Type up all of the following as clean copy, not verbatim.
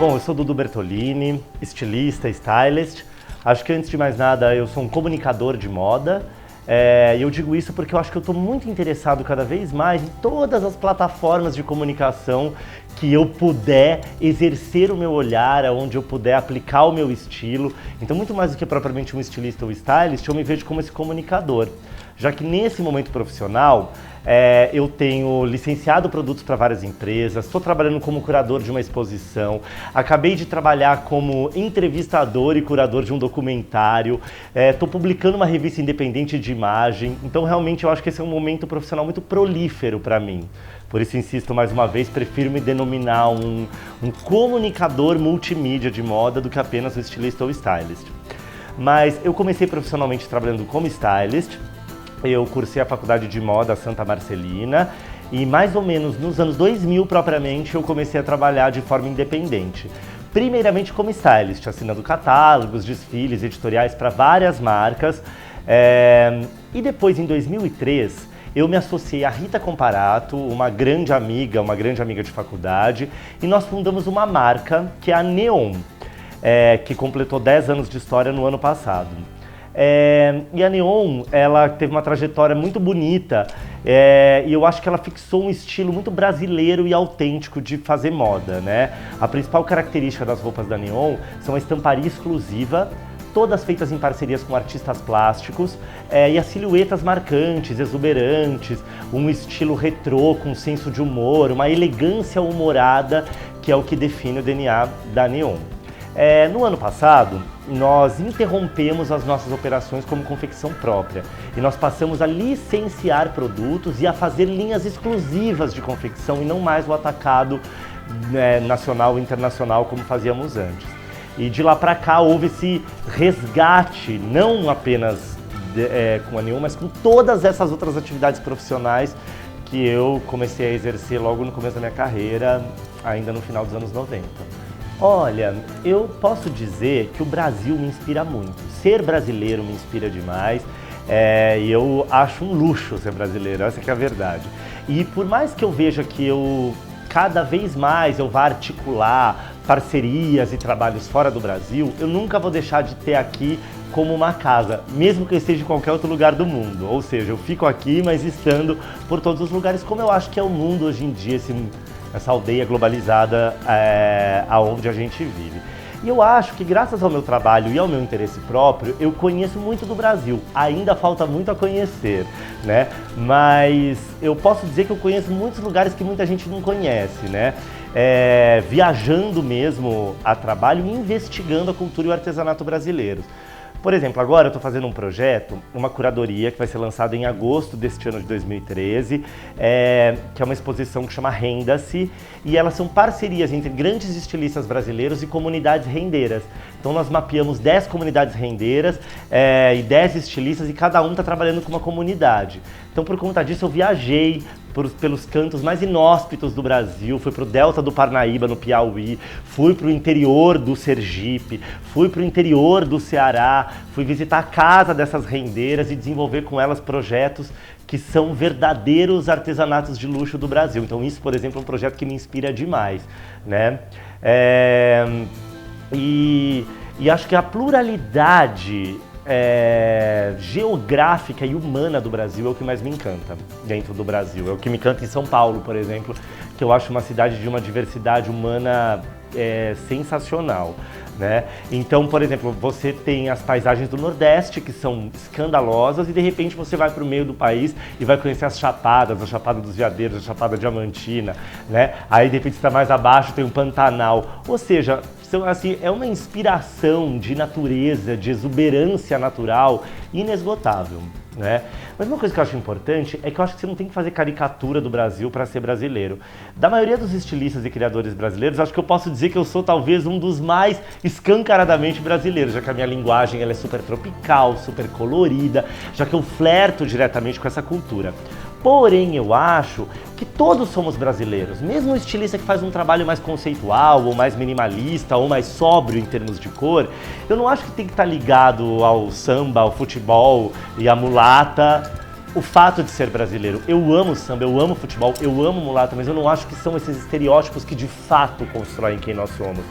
Bom, eu sou Dudu Bertolini, estilista, stylist. Acho que antes de mais nada eu sou um comunicador de moda. E eu digo isso porque eu acho que eu estou muito interessado cada vez mais em todas as plataformas de comunicação que eu puder exercer o meu olhar, onde eu puder aplicar o meu estilo. Então, muito mais do que propriamente um estilista ou stylist, eu me vejo como esse comunicador. Já que nesse momento profissional, eu tenho licenciado produtos para várias empresas, estou trabalhando como curador de uma exposição, acabei de trabalhar como entrevistador e curador de um documentário, estou publicando uma revista independente de imagem, então realmente eu acho que esse é um momento profissional muito prolífero para mim. Por isso insisto mais uma vez, prefiro me denominar um comunicador multimídia de moda do que apenas um estilista ou stylist. Mas eu comecei profissionalmente trabalhando como stylist. Eu cursei a faculdade de moda Santa Marcelina e mais ou menos nos anos 2000 propriamente eu comecei a trabalhar de forma independente. Primeiramente como stylist, assinando catálogos, desfiles, editoriais para várias marcas. E depois em 2003 eu me associei a Rita Comparato, uma grande amiga de faculdade, e nós fundamos uma marca que é a Neon, que completou 10 anos de história no ano passado. E a Neon, ela teve uma trajetória muito bonita e eu acho que ela fixou um estilo muito brasileiro e autêntico de fazer moda, né? A principal característica das roupas da Neon são a estamparia exclusiva, todas feitas em parcerias com artistas plásticos e as silhuetas marcantes, exuberantes, um estilo retrô com senso de humor, uma elegância humorada que é o que define o DNA da Neon. No ano passado, nós interrompemos as nossas operações como confecção própria e nós passamos a licenciar produtos e a fazer linhas exclusivas de confecção e não mais o atacado nacional e internacional como fazíamos antes. E de lá para cá houve esse resgate, não apenas com a Neon, mas com todas essas outras atividades profissionais que eu comecei a exercer logo no começo da minha carreira, ainda no final dos anos 90. Olha, eu posso dizer que o Brasil me inspira muito. Ser brasileiro me inspira demais e eu acho um luxo ser brasileiro, essa que é a verdade. E por mais que eu veja que cada vez mais eu vá articular parcerias e trabalhos fora do Brasil, eu nunca vou deixar de ter aqui como uma casa, mesmo que eu esteja em qualquer outro lugar do mundo. Ou seja, eu fico aqui, mas estando por todos os lugares, como eu acho que é o mundo hoje em dia, essa aldeia globalizada aonde a gente vive. E eu acho que graças ao meu trabalho e ao meu interesse próprio, eu conheço muito do Brasil. Ainda falta muito a conhecer, né? Mas eu posso dizer que eu conheço muitos lugares que muita gente não conhece, né? Viajando mesmo a trabalho e investigando a cultura e o artesanato brasileiros. Por exemplo, agora eu estou fazendo um projeto, uma curadoria que vai ser lançada em agosto deste ano de 2013, que é uma exposição que chama Renda-se, e elas são parcerias entre grandes estilistas brasileiros e comunidades rendeiras. Então nós mapeamos 10 comunidades rendeiras e 10 estilistas e cada um está trabalhando com uma comunidade. Então por conta disso eu viajei pelos cantos mais inóspitos do Brasil, fui para o Delta do Parnaíba, no Piauí, fui para o interior do Sergipe, fui para o interior do Ceará, fui visitar a casa dessas rendeiras e desenvolver com elas projetos que são verdadeiros artesanatos de luxo do Brasil. Então isso, por exemplo, é um projeto que me inspira demais, né? E acho que a pluralidade geográfica e humana do Brasil é o que mais me encanta dentro do Brasil. É o que me encanta em São Paulo, por exemplo, que eu acho uma cidade de uma diversidade humana sensacional, né? Então, por exemplo, você tem as paisagens do Nordeste que são escandalosas e de repente você vai para o meio do país e vai conhecer as chapadas, a Chapada dos Veadeiros, a Chapada Diamantina, né? Aí de repente está mais abaixo, tem um Pantanal, ou seja, assim, é uma inspiração de natureza, de exuberância natural inesgotável, né? Mas uma coisa que eu acho importante é que eu acho que você não tem que fazer caricatura do Brasil para ser brasileiro. Da maioria dos estilistas e criadores brasileiros, acho que eu posso dizer que eu sou talvez um dos mais escancaradamente brasileiros, já que a minha linguagem ela é super tropical, super colorida, já que eu flerto diretamente com essa cultura. Porém, eu acho que todos somos brasileiros, mesmo o estilista que faz um trabalho mais conceitual, ou mais minimalista, ou mais sóbrio em termos de cor, eu não acho que tem que estar ligado ao samba, ao futebol e à mulata o fato de ser brasileiro. Eu amo samba, eu amo futebol, eu amo mulata, mas eu não acho que são esses estereótipos que de fato constroem quem nós somos.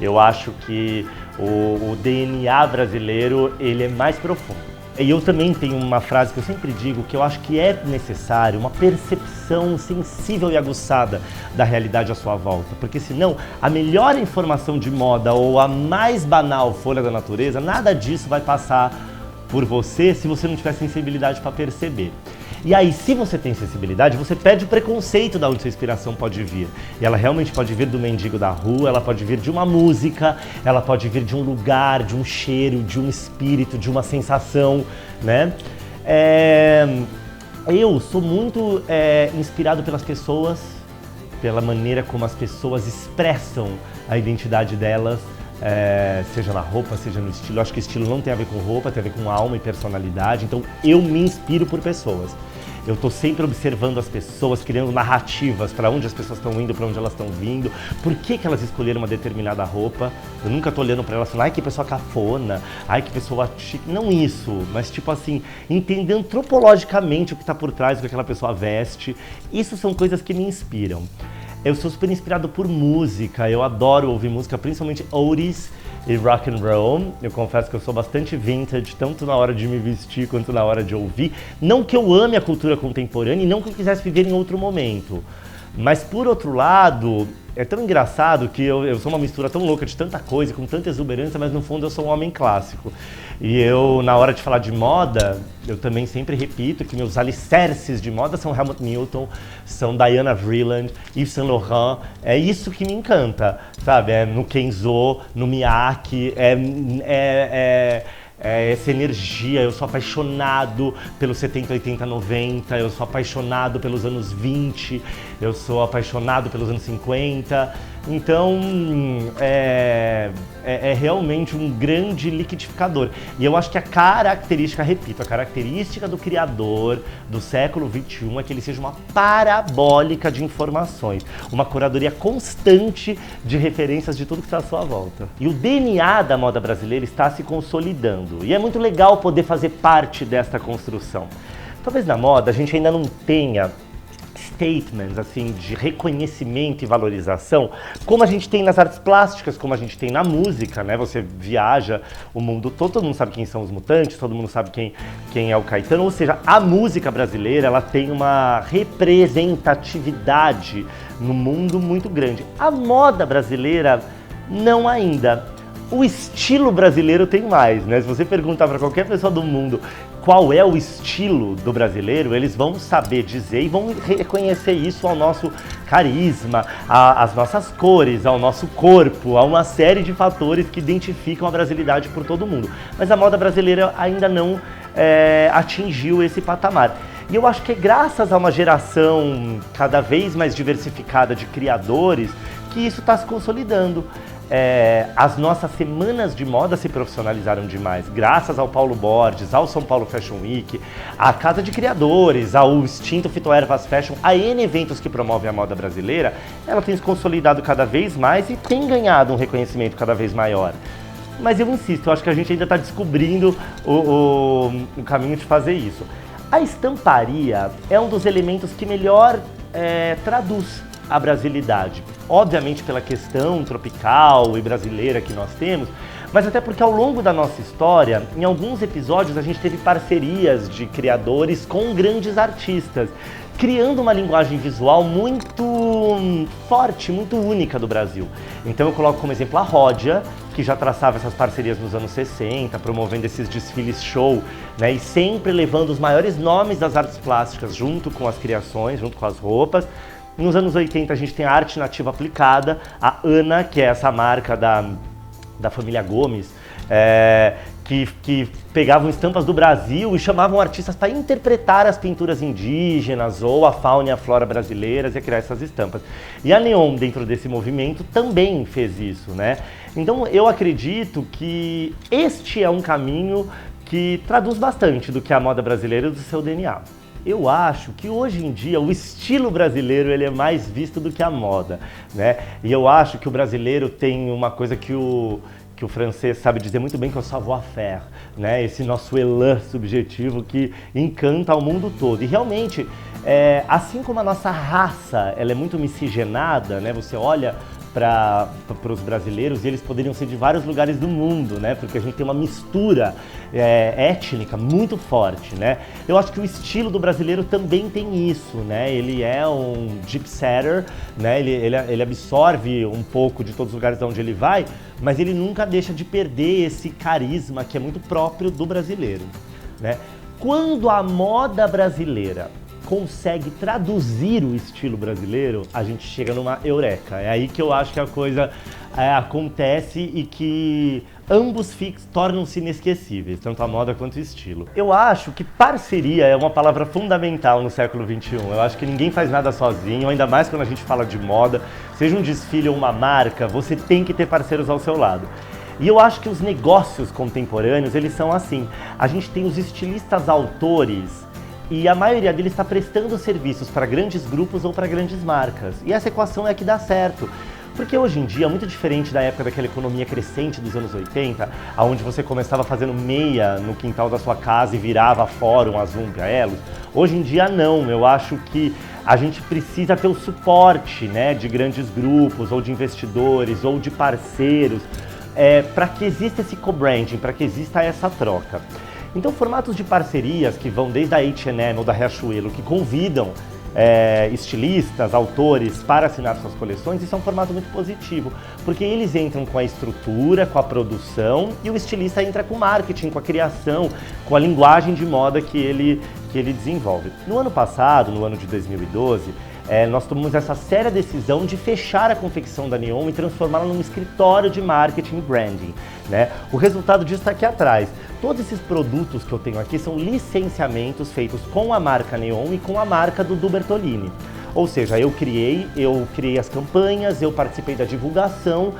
Eu acho que o DNA brasileiro, ele é mais profundo. E eu também tenho uma frase que eu sempre digo, que eu acho que é necessário uma percepção sensível e aguçada da realidade à sua volta. Porque senão, a melhor informação de moda ou a mais banal folha da natureza, nada disso vai passar por você se você não tiver sensibilidade para perceber. E aí, se você tem sensibilidade, você perde o preconceito de onde sua inspiração pode vir. E ela realmente pode vir do mendigo da rua, ela pode vir de uma música, ela pode vir de um lugar, de um cheiro, de um espírito, de uma sensação, né? Eu sou muito inspirado pelas pessoas, pela maneira como as pessoas expressam a identidade delas, seja na roupa, seja no estilo. Eu acho que estilo não tem a ver com roupa, tem a ver com alma e personalidade. Então eu me inspiro por pessoas. Eu estou sempre observando as pessoas, criando narrativas para onde as pessoas estão indo, para onde elas estão vindo, por que elas escolheram uma determinada roupa. Eu nunca estou olhando para elas falando, ai que pessoa cafona, ai que pessoa chique. Não isso, mas tipo assim, entender antropologicamente o que está por trás do que aquela pessoa veste. Isso são coisas que me inspiram. Eu sou super inspirado por música, eu adoro ouvir música, principalmente oldies e rock and roll. Eu confesso que eu sou bastante vintage, tanto na hora de me vestir quanto na hora de ouvir. Não que eu ame a cultura contemporânea e não que eu quisesse viver em outro momento. Mas por outro lado, é tão engraçado que eu sou uma mistura tão louca de tanta coisa, com tanta exuberância, mas no fundo eu sou um homem clássico. E eu, na hora de falar de moda, eu também sempre repito que meus alicerces de moda são Helmut Newton, são Diana Vreeland, Yves Saint Laurent. É isso que me encanta, sabe? É no Kenzo, no Miyake, essa energia. Eu sou apaixonado pelos 70, 80, 90, eu sou apaixonado pelos anos 20, eu sou apaixonado pelos anos 50. Então, é realmente um grande liquidificador. E eu acho que a característica do criador do século XXI é que ele seja uma parabólica de informações, uma curadoria constante de referências de tudo que está à sua volta. E o DNA da moda brasileira está se consolidando. E é muito legal poder fazer parte desta construção. Talvez na moda a gente ainda não tenha statements assim de reconhecimento e valorização, como a gente tem nas artes plásticas, como a gente tem na música, né? Você viaja o mundo todo mundo sabe quem são os Mutantes, todo mundo sabe quem é o Caetano, ou seja, a música brasileira, ela tem uma representatividade no mundo muito grande. A moda brasileira não ainda. O estilo brasileiro tem mais, né? Se você perguntar para qualquer pessoa do mundo qual é o estilo do brasileiro, eles vão saber dizer e vão reconhecer isso ao nosso carisma, às nossas cores, ao nosso corpo, a uma série de fatores que identificam a brasilidade por todo mundo. Mas a moda brasileira ainda não atingiu esse patamar. E eu acho que é graças a uma geração cada vez mais diversificada de criadores que isso está se consolidando. As nossas semanas de moda se profissionalizaram demais, graças ao Paulo Borges, ao São Paulo Fashion Week, à Casa de Criadores, ao extinto Fitoervas Fashion, a N eventos que promovem a moda brasileira. Ela tem se consolidado cada vez mais e tem ganhado um reconhecimento cada vez maior. Mas eu insisto, eu acho que a gente ainda está descobrindo o caminho de fazer isso. A estamparia é um dos elementos que melhor traduz a brasilidade. Obviamente pela questão tropical e brasileira que nós temos, mas até porque ao longo da nossa história, em alguns episódios a gente teve parcerias de criadores com grandes artistas, criando uma linguagem visual muito forte, muito única do Brasil. Então eu coloco como exemplo a Ródia, que já traçava essas parcerias nos anos 60, promovendo esses desfiles show, né, e sempre levando os maiores nomes das artes plásticas junto com as criações, junto com as roupas. Nos anos 80 a gente tem a arte nativa aplicada, a Ana, que é essa marca da família Gomes, que pegavam estampas do Brasil e chamavam artistas para interpretar as pinturas indígenas ou a fauna e a flora brasileiras e criar essas estampas. E a Neon, dentro desse movimento, também fez isso, né? Então eu acredito que este é um caminho que traduz bastante do que é a moda brasileira e do seu DNA. Eu acho que hoje em dia o estilo brasileiro ele é mais visto do que a moda, né? E eu acho que o brasileiro tem uma coisa que o francês sabe dizer muito bem, que é o savoir-faire, né? Esse nosso elan subjetivo que encanta ao mundo todo. E realmente, assim como a nossa raça ela é muito miscigenada, né? Você olha para os brasileiros e eles poderiam ser de vários lugares do mundo, né? Porque a gente tem uma mistura étnica muito forte, né? Eu acho que o estilo do brasileiro também tem isso, né? Ele é um gypsetter, né? Ele absorve um pouco de todos os lugares de onde ele vai, mas ele nunca deixa de perder esse carisma que é muito próprio do brasileiro, né? Quando a moda brasileira consegue traduzir o estilo brasileiro, a gente chega numa eureka. É aí que eu acho que a coisa acontece e que ambos tornam-se inesquecíveis, tanto a moda quanto o estilo. Eu acho que parceria é uma palavra fundamental no século XXI. Eu acho que ninguém faz nada sozinho, ainda mais quando a gente fala de moda. Seja um desfile ou uma marca, você tem que ter parceiros ao seu lado. E eu acho que os negócios contemporâneos, eles são assim. A gente tem os estilistas autores, e a maioria deles está prestando serviços para grandes grupos ou para grandes marcas. E essa equação é que dá certo. Porque hoje em dia, muito diferente da época daquela economia crescente dos anos 80, onde você começava fazendo meia no quintal da sua casa e virava fórum, Zoom para elos, hoje em dia não. Eu acho que a gente precisa ter o suporte, né, de grandes grupos, ou de investidores, ou de parceiros, para que exista esse co-branding, para que exista essa troca. Então, formatos de parcerias que vão desde a H&M ou da Riachuelo, que convidam estilistas, autores para assinar suas coleções, isso é um formato muito positivo, porque eles entram com a estrutura, com a produção, e o estilista entra com o marketing, com a criação, com a linguagem de moda que ele desenvolve. No ano passado, no ano de 2012, nós tomamos essa séria decisão de fechar a confecção da Neon e transformá-la num escritório de marketing e branding, né? O resultado disso está aqui atrás. Todos esses produtos que eu tenho aqui são licenciamentos feitos com a marca Neon e com a marca do Bertolini. Ou seja, eu criei as campanhas, eu participei da divulgação,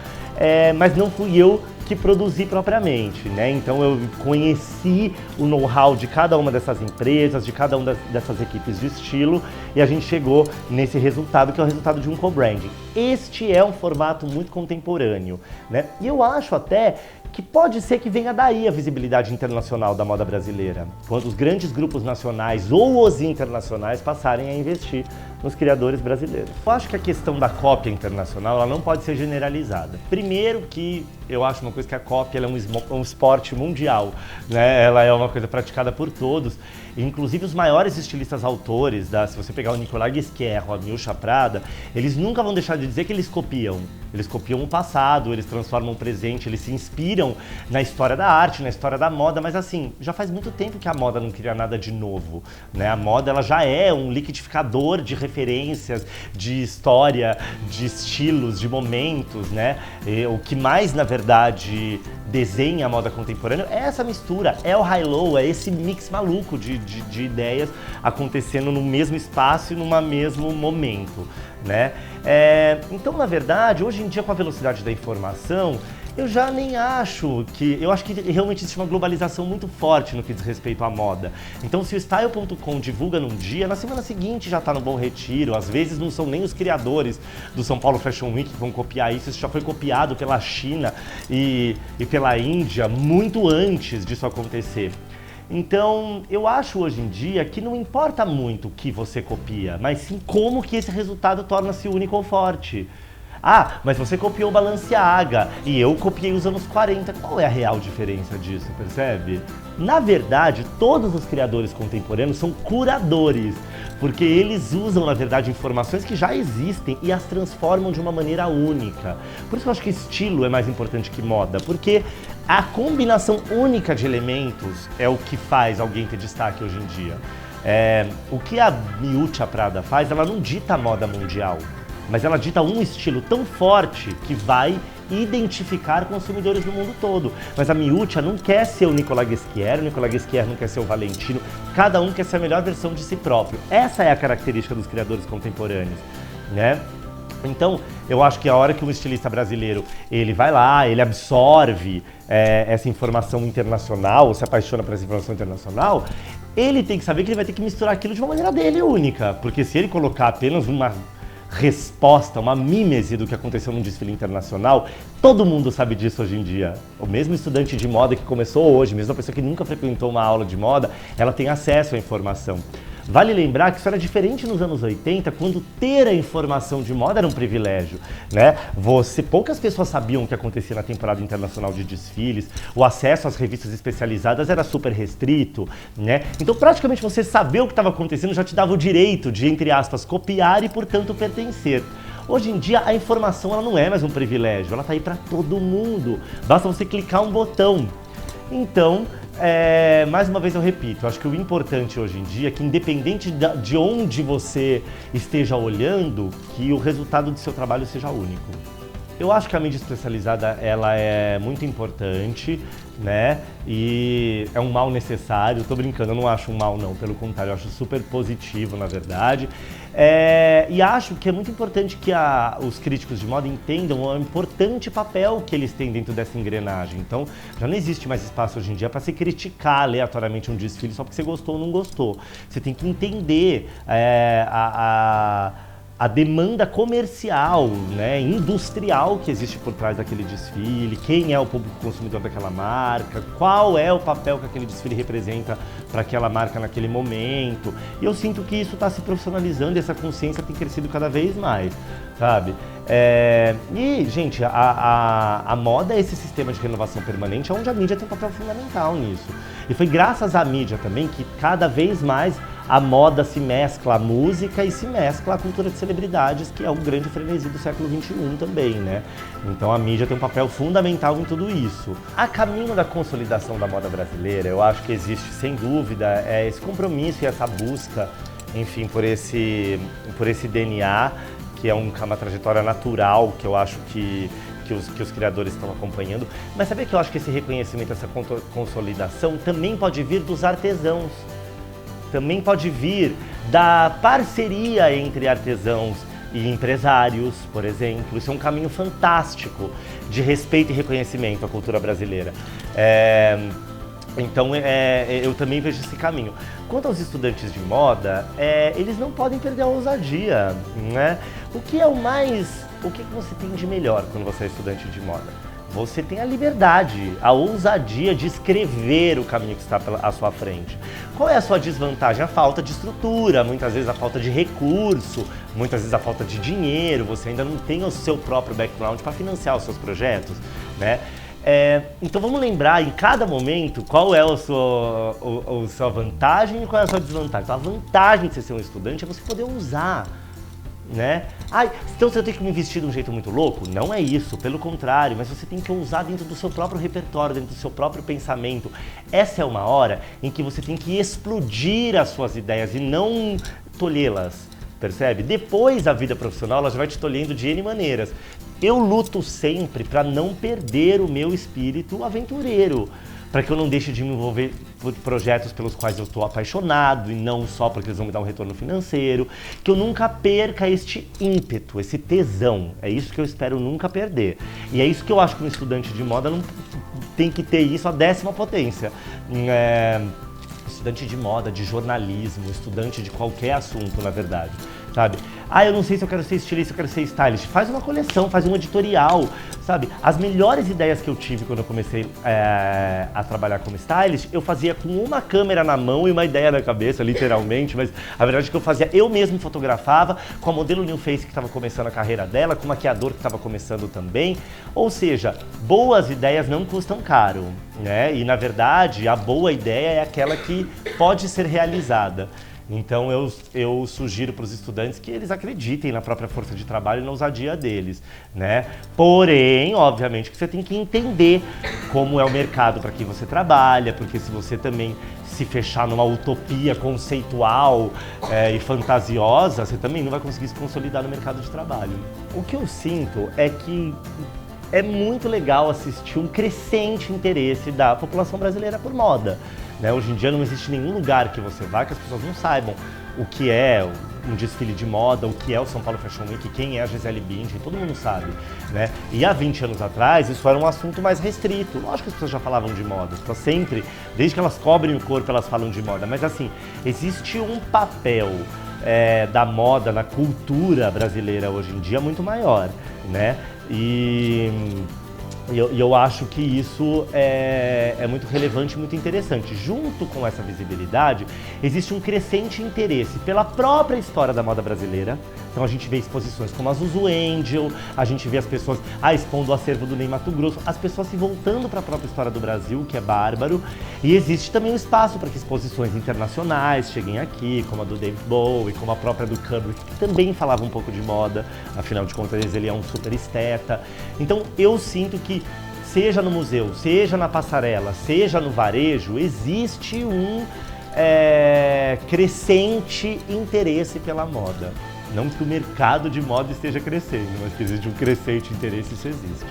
mas não fui eu que produzi propriamente, né? Então eu conheci o know-how de cada uma dessas empresas, de cada uma dessas equipes de estilo, e a gente chegou nesse resultado, que é o resultado de um co-branding. Este é um formato muito contemporâneo, né? E eu acho até que pode ser que venha daí a visibilidade internacional da moda brasileira, quando os grandes grupos nacionais ou os internacionais passarem a investir nos criadores brasileiros. Eu acho que a questão da cópia internacional ela não pode ser generalizada. Primeiro que eu acho uma coisa que a cópia ela é um esporte mundial, né? Ela é uma coisa praticada por todos. Inclusive os maiores estilistas autores, se você pegar o Nicolas Ghesquière ou a Miúcha Prada, eles nunca vão deixar de dizer que eles copiam. Eles copiam o passado, eles transformam o presente, eles se inspiram na história da arte, na história da moda, mas assim, já faz muito tempo que a moda não cria nada de novo, né? A moda ela já é um liquidificador de referências, de história, de estilos, de momentos, né? E o que mais, na verdade, desenha a moda contemporânea é essa mistura, é o high-low, é esse mix maluco de ideias acontecendo no mesmo espaço e no mesmo momento, né? Então, na verdade, hoje em dia, com a velocidade da informação, eu já nem acho que... Eu acho que realmente existe uma globalização muito forte no que diz respeito à moda. Então, se o Style.com divulga num dia, na semana seguinte já está no Bom Retiro. Às vezes não são nem os criadores do São Paulo Fashion Week que vão copiar isso. Isso já foi copiado pela China e pela Índia muito antes disso acontecer. Então, eu acho hoje em dia que não importa muito o que você copia, mas sim como que esse resultado torna-se único ou forte. Ah, mas você copiou o Balenciaga e eu copiei os anos 40. Qual é a real diferença disso, percebe? Na verdade, todos os criadores contemporâneos são curadores, porque eles usam, na verdade, informações que já existem e as transformam de uma maneira única. Por isso eu acho que estilo é mais importante que moda, porque a combinação única de elementos é o que faz alguém ter destaque hoje em dia. O que a Miúcha Prada faz, ela não dita a moda mundial, mas ela dita um estilo tão forte que vai identificar consumidores no mundo todo. Mas a Miúcha não quer ser o Nicolas Ghesquière não quer ser o Valentino, cada um quer ser a melhor versão de si próprio. Essa é a característica dos criadores contemporâneos, né? Então, eu acho que a hora que um estilista brasileiro, ele vai lá, ele absorve essa informação internacional, ou se apaixona por essa informação internacional, ele tem que saber que ele vai ter que misturar aquilo de uma maneira dele única, porque se ele colocar apenas uma resposta, uma mímese do que aconteceu num desfile internacional, todo mundo sabe disso hoje em dia. O mesmo estudante de moda que começou hoje, mesmo a pessoa que nunca frequentou uma aula de moda, ela tem acesso à informação. Vale lembrar que isso era diferente nos anos 80, quando ter a informação de moda era um privilégio, né? Poucas pessoas sabiam o que acontecia na temporada internacional de desfiles, o acesso às revistas especializadas era super restrito, né? Então praticamente você saber o que estava acontecendo já te dava o direito de, entre aspas, copiar e, portanto, pertencer. Hoje em dia a informação ela não é mais um privilégio, ela está aí para todo mundo, basta você clicar um botão. Então, mais uma vez eu repito, acho que o importante hoje em dia é que, independente de onde você esteja olhando, que o resultado do seu trabalho seja único. Eu acho que a mídia especializada ela é muito importante, né? E é um mal necessário. Tô brincando, eu não acho um mal não, pelo contrário, eu acho super positivo, na verdade. E acho que é muito importante que os críticos de moda entendam o importante papel que eles têm dentro dessa engrenagem. Então, já não existe mais espaço hoje em dia para se criticar aleatoriamente um desfile só porque você gostou ou não gostou. Você tem que entender a demanda comercial, né, industrial que existe por trás daquele desfile, quem é o público consumidor daquela marca, qual é o papel que aquele desfile representa para aquela marca naquele momento. E eu sinto que isso está se profissionalizando e essa consciência tem crescido cada vez mais, sabe? E, gente, a moda é esse sistema de renovação permanente onde a mídia tem um papel fundamental nisso. E foi graças à mídia também que cada vez mais a moda se mescla à música e se mescla à cultura de celebridades, que é o grande frenesi do século XXI também, né? Então a mídia tem um papel fundamental em tudo isso. A caminho da consolidação da moda brasileira, eu acho que existe, sem dúvida, esse compromisso e essa busca, enfim, por esse DNA, que é uma trajetória natural, que eu acho que os criadores estão acompanhando. Mas sabe que eu acho que esse reconhecimento, essa consolidação também pode vir dos artesãos. Também pode vir da parceria entre artesãos e empresários, por exemplo. Isso é um caminho fantástico de respeito e reconhecimento à cultura brasileira. Então, eu também vejo esse caminho. Quanto aos estudantes de moda, eles não podem perder a ousadia, né? O que você tem de melhor quando você é estudante de moda? Você tem a liberdade, a ousadia de escrever o caminho que está à sua frente. Qual é a sua desvantagem? A falta de estrutura, muitas vezes a falta de recurso, muitas vezes a falta de dinheiro, você ainda não tem o seu próprio background para financiar os seus projetos, né? Então vamos lembrar em cada momento qual é a sua vantagem e qual é a sua desvantagem. Então, a vantagem de você ser um estudante é você poder usar, né? Então você tem que me vestir de um jeito muito louco? Não é isso, pelo contrário, mas você tem que usar dentro do seu próprio repertório, dentro do seu próprio pensamento. Essa é uma hora em que você tem que explodir as suas ideias e não tolhê-las, percebe? Depois a vida profissional ela já vai te tolhendo de N maneiras. Eu luto sempre para não perder o meu espírito aventureiro, para que eu não deixe de me envolver por projetos pelos quais eu estou apaixonado e não só porque eles vão me dar um retorno financeiro, que eu nunca perca este ímpeto, esse tesão. É isso que eu espero nunca perder. E é isso que eu acho que um estudante de moda não tem que ter isso à 10ª potência. Estudante de moda, de jornalismo, estudante de qualquer assunto, na verdade, sabe? Eu não sei se eu quero ser estilista, eu quero ser stylist. Faz uma coleção, faz um editorial, sabe? As melhores ideias que eu tive quando eu comecei a trabalhar como stylist, eu fazia com uma câmera na mão e uma ideia na cabeça, literalmente, mas a verdade é que eu fazia, eu mesmo fotografava com a modelo New Face que estava começando a carreira dela, com o maquiador que estava começando também. Ou seja, boas ideias não custam caro, né? E na verdade, a boa ideia é aquela que pode ser realizada. Então eu sugiro para os estudantes que eles acreditem na própria força de trabalho e na ousadia deles, né? Porém, obviamente que você tem que entender como é o mercado para que você trabalha, porque se você também se fechar numa utopia conceitual e fantasiosa, você também não vai conseguir se consolidar no mercado de trabalho. O que eu sinto é que é muito legal assistir um crescente interesse da população brasileira por moda. Né? Hoje em dia não existe nenhum lugar que você vá que as pessoas não saibam o que é um desfile de moda, o que é o São Paulo Fashion Week, quem é a Gisele Bündchen, todo mundo sabe, né? E há 20 anos atrás isso era um assunto mais restrito. Lógico que as pessoas já falavam de moda, então sempre, desde que elas cobrem o corpo, elas falam de moda. Mas assim, existe um papel da moda na cultura brasileira hoje em dia muito maior, né? E E eu acho que isso é muito relevante e muito interessante. Junto com essa visibilidade, existe um crescente interesse pela própria história da moda brasileira. Então a gente vê exposições como a Zuzu Angel, a gente vê as pessoas expondo o acervo do Ney Matogrosso, as pessoas se voltando para a própria história do Brasil, que é bárbaro. E existe também um espaço para que exposições internacionais cheguem aqui, como a do David Bowie, como a própria do Kubrick, que também falava um pouco de moda, afinal de contas ele é um super esteta. Então eu sinto que seja no museu, seja na passarela, seja no varejo, existe um crescente interesse pela moda. Não que o mercado de moda esteja crescendo, mas que existe um crescente interesse, isso existe.